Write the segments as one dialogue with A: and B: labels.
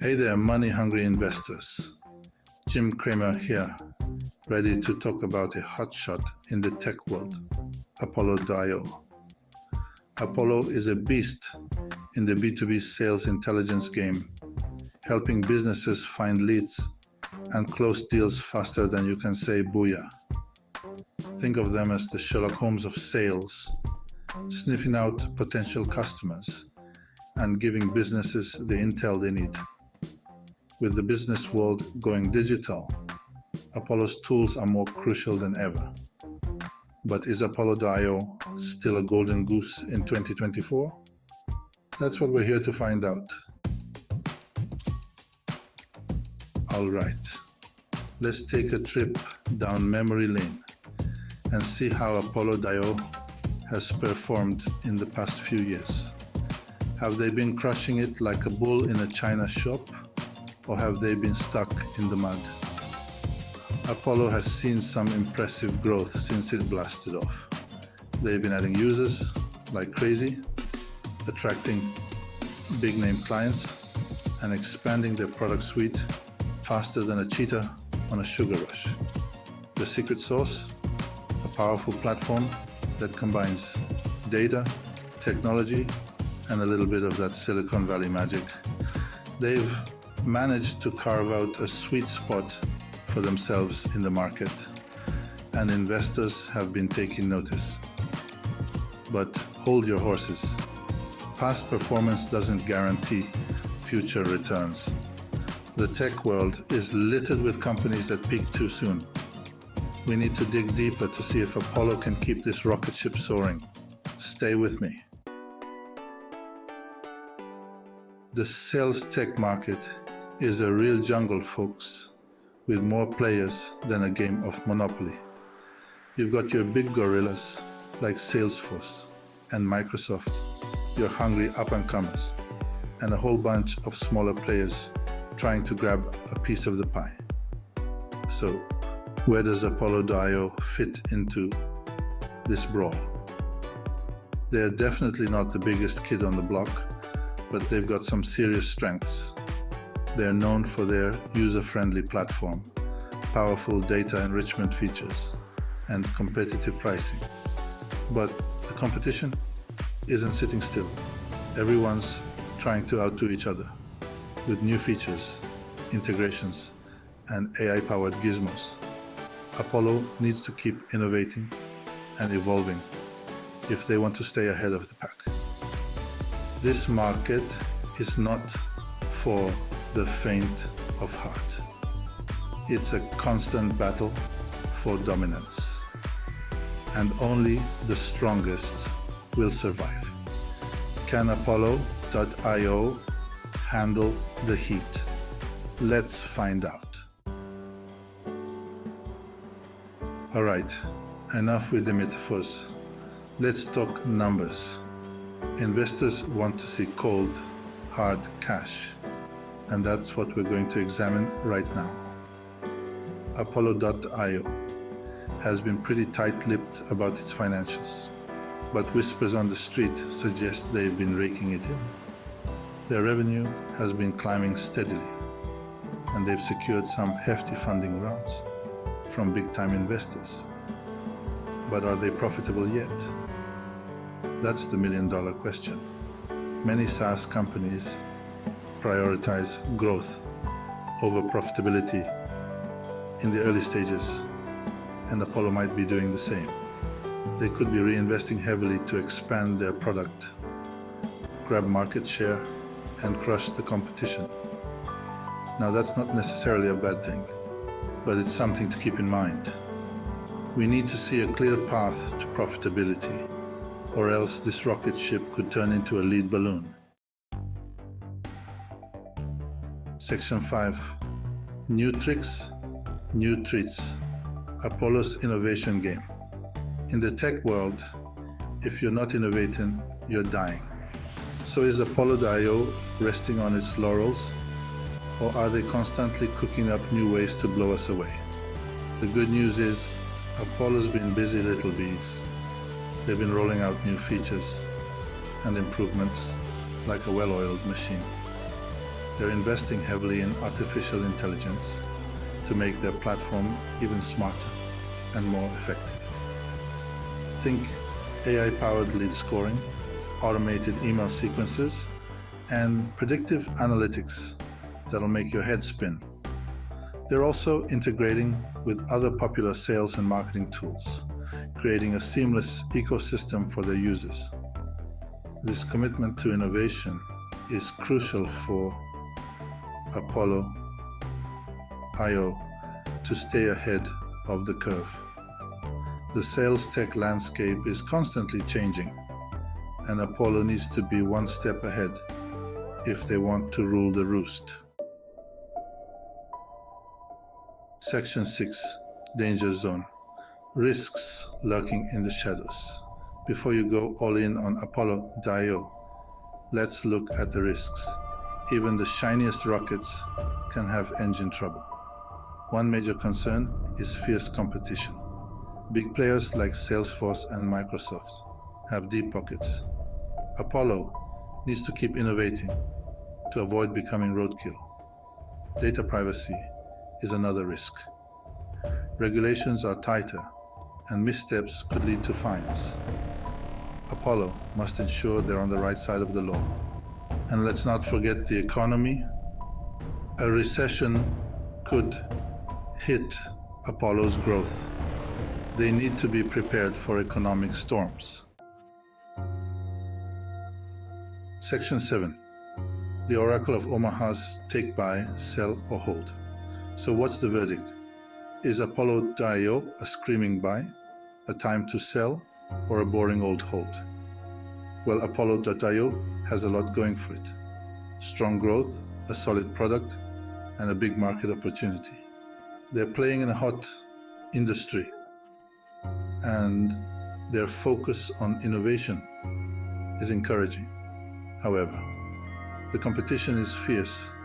A: Hey there, money-hungry investors. Jim Cramer here, ready to talk about a hotshot in the tech world, Apollo.io. Apollo is a beast in the B2B sales intelligence game, helping businesses find leads and close deals faster than you can say booyah. Think of them as the Sherlock Holmes of sales, sniffing out potential customers and giving businesses the intel they need. With the business world going digital, Apollo's tools are more crucial than ever. But is Apollo.io still a golden goose in 2024? That's what we're here to find out. Alright, let's take a trip down memory lane and see how Apollo.io has performed in the past few years. Have they been crushing it like a bull in a china shop, or have they been stuck in the mud? Apollo has seen some impressive growth since it blasted off. They've been adding users like crazy, attracting big-name clients, and expanding their product suite faster than a cheetah on a sugar rush. The secret sauce? A powerful platform that combines data, technology, and a little bit of that Silicon Valley magic. They've managed to carve out a sweet spot for themselves in the market, and investors have been taking notice. But hold your horses. Past performance doesn't guarantee future returns. The tech world is littered with companies that peak too soon. We need to dig deeper to see if Apollo can keep this rocket ship soaring. Stay with me. The sales tech market is a real jungle, folks, with more players than a game of Monopoly. You've got your big gorillas like Salesforce and Microsoft, your hungry up-and-comers, and a whole bunch of smaller players trying to grab a piece of the pie. So, where does Apollo.io fit into this brawl? They're definitely not the biggest kid on the block, but they've got some serious strengths. They're known for their user-friendly platform, powerful data enrichment features, and competitive pricing. But the competition isn't sitting still. Everyone's trying to outdo each other with new features, integrations, and AI-powered gizmos. Apollo needs to keep innovating and evolving if they want to stay ahead of the pack. This market is not for the faint of heart. It's a constant battle for dominance, and only the strongest will survive. Can Apollo.io handle the heat? Let's find out. Alright, enough with the metaphors. Let's talk numbers. Investors want to see cold, hard cash, and that's what we're going to examine right now. Apollo.io has been pretty tight-lipped about its financials, but whispers on the street suggest they've been raking it in. Their revenue has been climbing steadily, and they've secured some hefty funding rounds from big-time investors. But are they profitable yet? That's the million-dollar question. Many SaaS companies prioritize growth over profitability in the early stages, and Apollo might be doing the same. They could be reinvesting heavily to expand their product, grab market share, and crush the competition. Now, that's not necessarily a bad thing, but it's something to keep in mind. We need to see a clear path to profitability, or else this rocket ship could turn into a lead balloon. Section 5. New tricks, new treats. Apollo's innovation game. In the tech world, if you're not innovating, you're dying. So is Apollo.io resting on its laurels, or are they constantly cooking up new ways to blow us away? The good news is, Apollo's been busy little bees. They've been rolling out new features and improvements like a well-oiled machine. They're investing heavily in artificial intelligence to make their platform even smarter and more effective. Think AI-powered lead scoring, automated email sequences, and predictive analytics that'll make your head spin. They're also integrating with other popular sales and marketing tools, creating a seamless ecosystem for their users. This commitment to innovation is crucial for Apollo.io to stay ahead of the curve. The sales tech landscape is constantly changing, and Apollo needs to be one step ahead if they want to rule the roost. Section 6. Danger Zone. Risks lurking in the shadows. Before you go all in on Apollo.io, let's look at the risks. Even the shiniest rockets can have engine trouble. One major concern is fierce competition. Big players like Salesforce and Microsoft have deep pockets. Apollo needs to keep innovating to avoid becoming roadkill. Data privacy is another risk. Regulations are tighter, and missteps could lead to fines. Apollo must ensure they're on the right side of the law. And let's not forget the economy. A recession could hit Apollo's growth. They need to be prepared for economic storms. Section 7. The Oracle of Omaha's take, buy, sell, or hold. So what's the verdict? Is Apollo.io a screaming buy, a time to sell, or a boring old hold? Well, Apollo.io has a lot going for it. Strong growth, a solid product, and a big market opportunity. They're playing in a hot industry, and their focus on innovation is encouraging. However, the competition is fierce,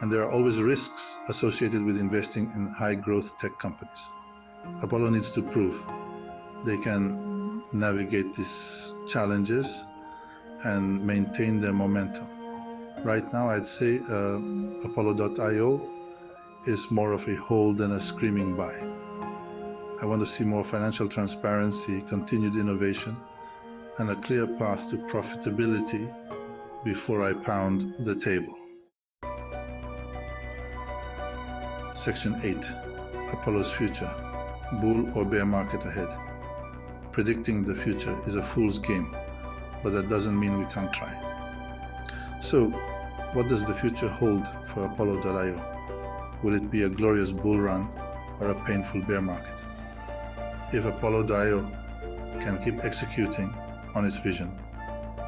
A: and there are always risks associated with investing in high-growth tech companies. Apollo needs to prove they can navigate these challenges and maintain their momentum. Right now, I'd say Apollo.io is more of a hold than a screaming buy. I want to see more financial transparency, continued innovation, and a clear path to profitability before I pound the table. Section 8. Apollo's future. Bull or bear market ahead. Predicting the future is a fool's game, but that doesn't mean we can't try. So, what does the future hold for Apollo.io? Will it be a glorious bull run or a painful bear market? If Apollo.io can keep executing on its vision,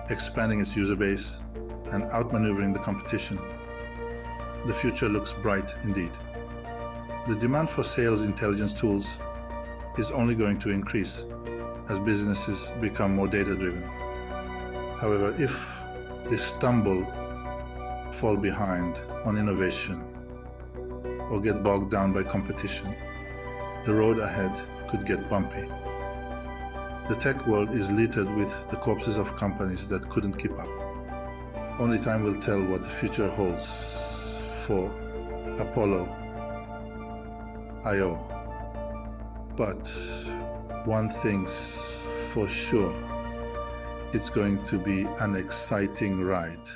A: expanding its user base, and outmaneuvering the competition, the future looks bright indeed. The demand for sales intelligence tools is only going to increase as businesses become more data-driven. However, if they stumble, fall behind on innovation, or get bogged down by competition, the road ahead could get bumpy. The tech world is littered with the corpses of companies that couldn't keep up. Only time will tell what the future holds for Apollo.io. But one thing's for sure, it's going to be an exciting ride.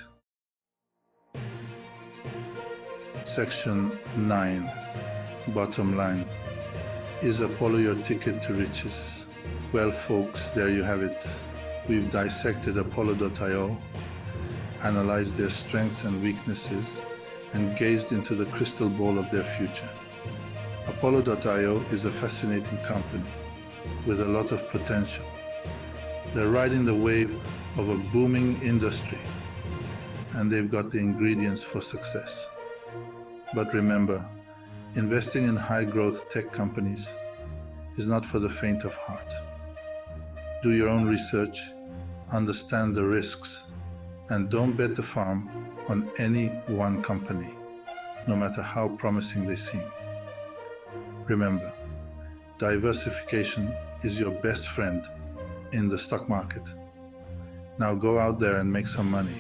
A: Section 9. Bottom line. Is Apollo your ticket to riches? Well, folks, there you have it. We've dissected Apollo.io, analyzed their strengths and weaknesses, and gazed into the crystal ball of their future. Apollo.io is a fascinating company with a lot of potential. They're riding the wave of a booming industry, and they've got the ingredients for success. But remember, investing in high-growth tech companies is not for the faint of heart. Do your own research, understand the risks, and don't bet the farm on any one company, no matter how promising they seem. Remember, diversification is your best friend in the stock market. Now go out there and make some money.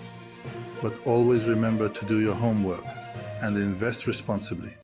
A: But always remember to do your homework and invest responsibly.